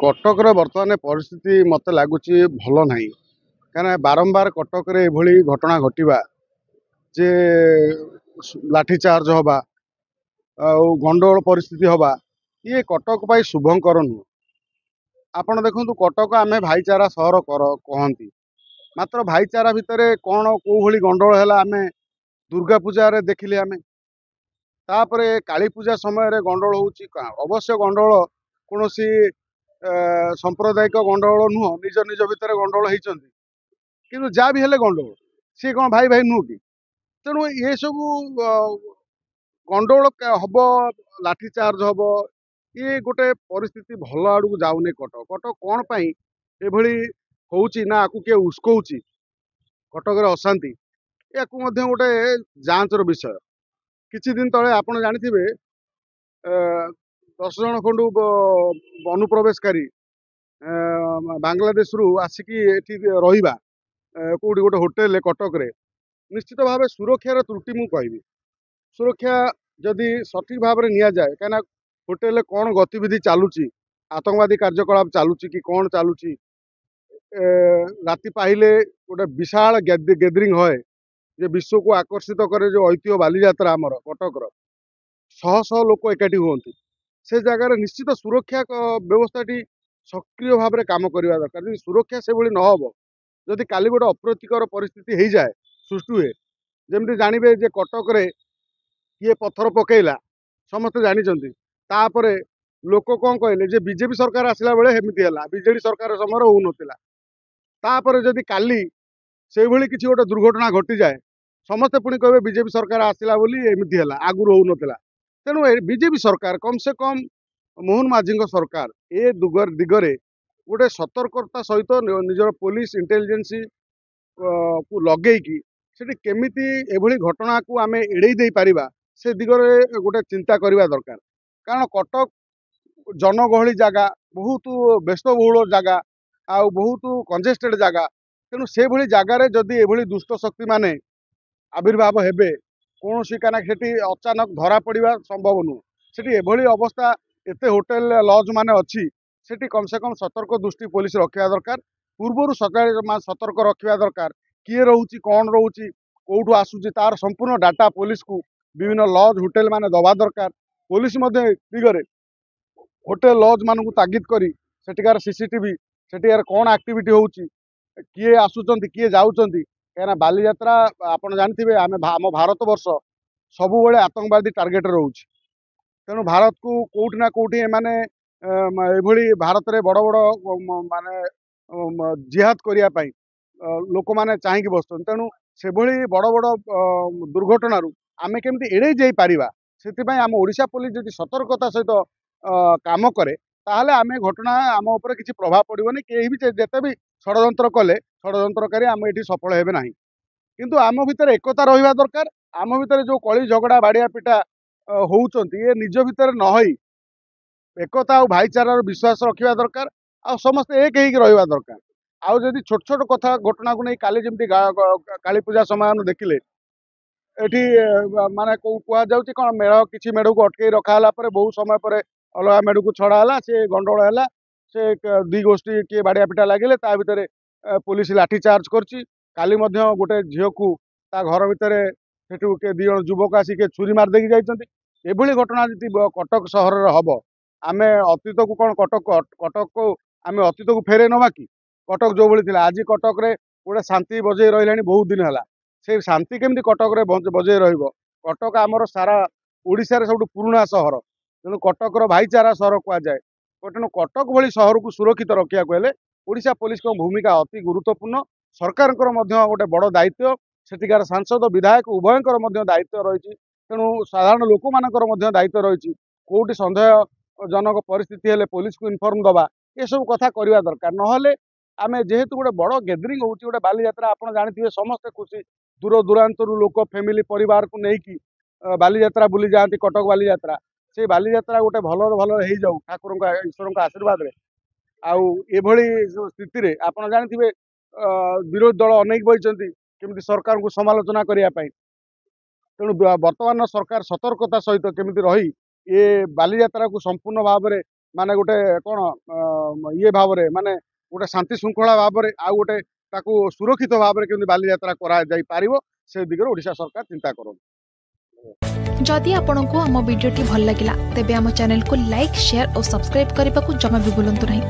कटक बर्तमान परिस्थिति मत लगुच भल ना क्या बारंबार कटक एभली घटना घटवा जे लाठीचार्ज हवा गंडगोल परिस्थिति हवा ये कटक पाई शुभंकर नुह। आपण देखु कटक आमे भाईचारा सहर कहती मात्र भाईचारा भितर कौन कौ भली गंडगोल है आम दुर्गा पूजा देखिले आमे तापरे काली पूजा समय गंडगोल हो अवश्य गंडगोल कौन सांप्रदायिक गंडगोल नुह निज निज भितर गंडगोल होती किंतु जहाँ भी हेले गंडगोल सी कौन भाई भाई नुह कि तेणु ये सब गंडगोल हम लाठीचार्ज हम ये गोटे परिस्थिति भल आड़ को जाऊनी कटक कटक कौन पाई एभली होउची ना आकु किए उस्कौची कटक अशांति या गोटे जांचर विषय किछि दिन तले आपण जानिथिबे 10 जन खंडु अनुप्रवेशकारी बांग्लादेश रु आसिकी एठी रहिबा कोडी गोटे होटेल कटक रे निश्चित भाव सुरक्षार त्रुटि मु कहबी सुरक्षा जदि सठिक भाव में निया जाए कहीं होटेल कौन गतिविधि चलुची आतंकवादी कार्यकलाप चलुची कि कौन चलुची राति पाहिले गोटे विशाल गैदरिंग होए जे विश्व को आकर्षित करे जो ऐतिह्य बालीजात्रा आमर कटकर शह शह लोक एकाठी हुअନ୍ତି से जगार निश्चित सुरक्षा व्यवस्था सक्रिय भाव में काम करने दरकार यदि सुरक्षा से भली न हो जदि काली गोटे अप्रीतिकर परिस्थिति हो जाए सृष्टि हुए जमी जानवे जे कटक रे किए पत्थर पकेला समस्ते जानते तापरे लोक कौन कहले जे बीजेपी सरकार आसला बेले हेमिति हैला बीजेडी सरकार समय हो नथिला तापरे जदि काली से भली किसी गोटे दुर्घटना घटी जाए समस्ते पुणी कहे बीजेपी सरकार आसला बोली एमिति हैला आगुर हो नथिला तेणु बीजेपी सरकार कम से कम मोहन माझी सरकार ए दिगरे गोटे सतर्कता सहित निजर पुलिस इंटेलिजेंस को लगेकी सेठी केमिति एभली घटना को आमे एड़े दे पारिबा से दिगरे गोटे चिंता करबा दरकार कारण कटक जनगहली जगह बहुत व्यस्तबहुल जगह आ बहुत कंजेस्टेड जगह तेणु से भली जगार जदि एभली दुष्ट शक्ति माने आविर्भाव हेबे कौन सी कहना सेठी अचानक धरा पड़ा संभव नुह सेठी एभली अवस्था एते होटेल लॉज माने अच्छी सेठी कम से कम सतर्क दृष्टि पुलिस रखा दरकार पूर्वर सतर्क रखा दरकार किए रोची कौन रोची कौटू आसूची तार संपूर्ण डाटा पुलिस को विभिन्न लॉज होटेल माने दबा दरकार पुलिस दिगरे होटेल लॉज मान तागिद करी सेठिकार सीसीटीवी सेठिकार कौन एक्टिविटी होची किए आसुचंती किए जाउचंती कहीं बालीजात्रा आपड़ जानते आम भारत वर्ष सब आतंकवादी टार्गेट रोचे तेणु भारत को कौटि ना कौटि माने एभली भारत रे बड़ बड़ माने जिहाद करने लोक मैंने चाहिए बसुन तेणु से भली बड़ बड़ दुर्घटना आमे केमती एड़े जाई पारिबा से आम ओडिशा पुलिस जदि सतर्कता सहित काम करे ताहले आमे घटना आम उपर किसी प्रभाव पड़ोनी कहीं भी जिते भी षड्यंत्र कले षड्यंत्रकारी आम ये सफल हेबे नाही किंतु आम भितर एकता रहिबा दरकार आम भितर जो कली झगड़ा बाड़िया पिटा होउचंती ये निज भितर न होई एकता और भाईचारार विश्वास रखा दरकार आ समस्ते एक होइक रहिबा दरकार आउ जदि छोट छोट कथा घटना को नहीं काली जमी काली पूजा समय देखिले एठी माने कह जाउची कौन मेढ़ किसी मेढ़ को अटकई रखा बहु समय पर अलग मेढ़ को छड़ा से गंडगोल है से दुई गोष्ठी किए बाड़िया पिटा लगे ता भितर पुलिस लाठीचार्ज करची काली गोटे झील को ता घर भितर सेठू के दी जन युवक आसिक छुरी मारदेकी जाइछंती एभली घटना जदि कटक सहर हम आमे अतीत को कौन कटक को आम अतीत को फेरे नवा कि कटक जो भली आज कटक रे गोटे शांति बजे रही बहुत दिन है से शांति केमती कटक रे बजे कटक आमर सारा ओडिशा रे सब पुराना सहर तेणु कटकर भाईचारा सहर कहुए तेणु कटक भली सहर को सुरक्षित रखा हेले ओडिशा पुलिस भूमिका अति गुरुत्वपूर्ण सरकार गोटे बड़ दायित्व सेठिकार सांसद विधायक उभयंकर दायित्व रही तेणु साधारण लोक मानकर दायित्व रही कौटी सन्देहजनक परिस्थिति हेले पुलिस को इनफर्म दबा ये सब कथा करवा दरकार नहले आम जेहेतु गोटे बड़ गैदरिंग होची गोटे बालीजात्रा आपड़ जानते समस्ते खुशी दूर दूरांतर लोक फैमिली परिवार को लेकिन बालीजात्रा बुली जाती कटक बालीजात्रा से बालीजात्रा गोटे भल भल हो जाऊ ठाकुर ईश्वर आशीर्वाद आउ एभली स्थिति आपड़ जानते विरोधी दल अनेक बही केमती सरकार को समालोचना करने तेणु वर्तमान सरकार सतर्कता सहित केमती रही ये बालीजात्रा को संपूर्ण भाव में माने गोटे कौन ये भाव माने गोटे शांति श्रृंखला भाव आउ गोटे ताकू सुरक्षित भाव में केमती बालीयात्रा करा जाई पारिबो से दिगरे ओडिशा सरकार चिंता करो। जदि आपंक आम भिडी भल लगा तेब आम चैनल को लाइक शेयर और सब्सक्राइब करने को जमा भी भूलु नहीं।